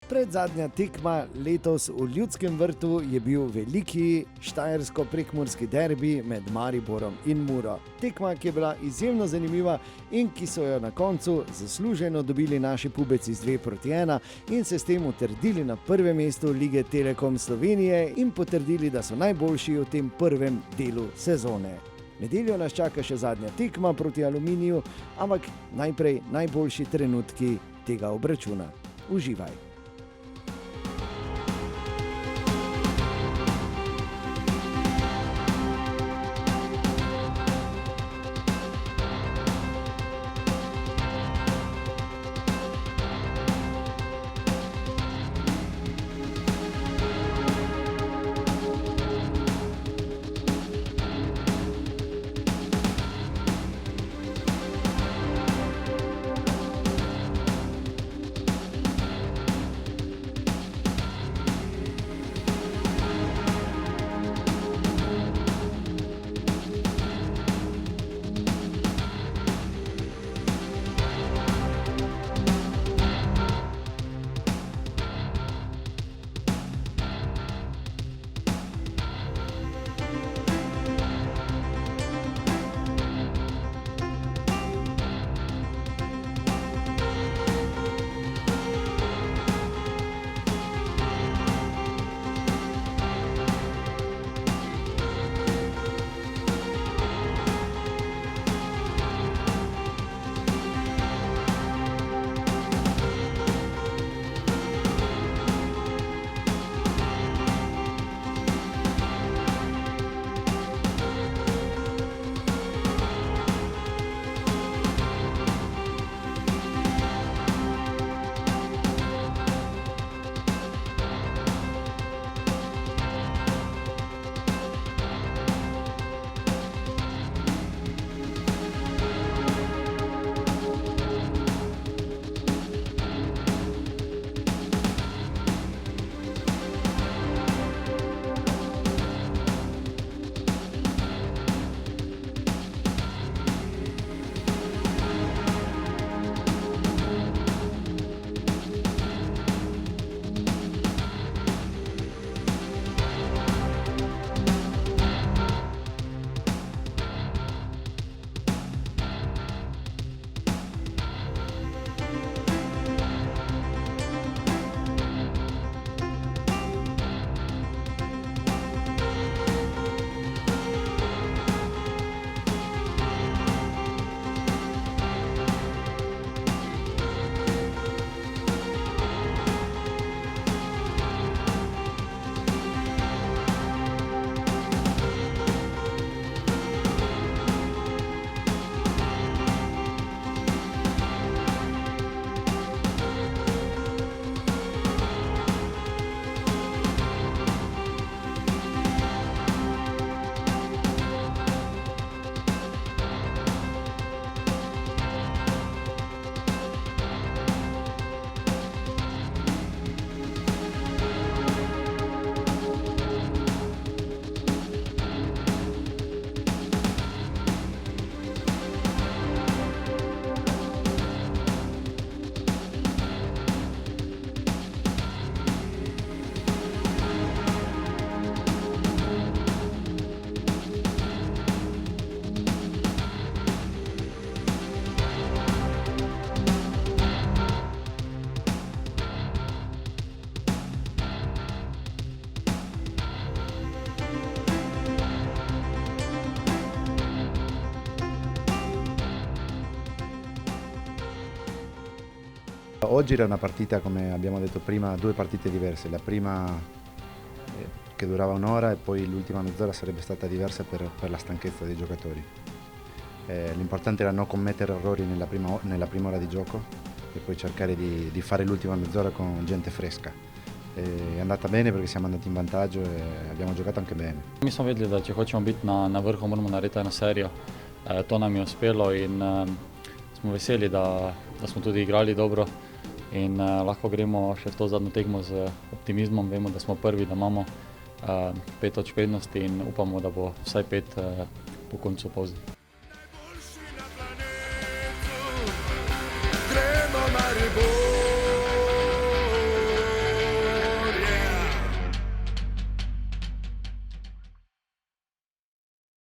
Predzadnja tekma letos v Ljudskem vrtu je bil veliki štajersko-prekmurski derbi med Mariborom in Muro. Tekma, ki je bila izjemno zanimiva in ki so jo na koncu zasluženo dobili naši pubeci z 2:1 in se s tem utrdili na prvem mestu Lige Telekom Slovenije in potrdili, da so najboljši v tem prvem delu sezone. Nedeljo nas čaka še zadnja tekma proti Aluminiju, ampak najprej najboljši trenutki tega obračuna. Uživaj! Oggi era una partita, come abbiamo detto prima, due partite diverse. La prima che durava un'ora e poi l'ultima mezz'ora sarebbe stata diversa per la stanchezza dei giocatori. L'importante era non commettere errori nella prima ora di gioco e poi cercare di fare l'ultima mezz'ora con gente fresca. È andata bene perché siamo andati in vantaggio e abbiamo giocato anche bene. Mi smo vedeli, da če hočemo biti na vrhu, moramo narediti eno serijo. To nam je uspelo in smo veseli, da smo tudi igrali dobro in lahko gremo še v to zadnjo tekmo z optimizmom. Vemo, da smo prvi, da imamo 5 točk prednosti in upamo, da bo vsaj 5 po koncu polzdi.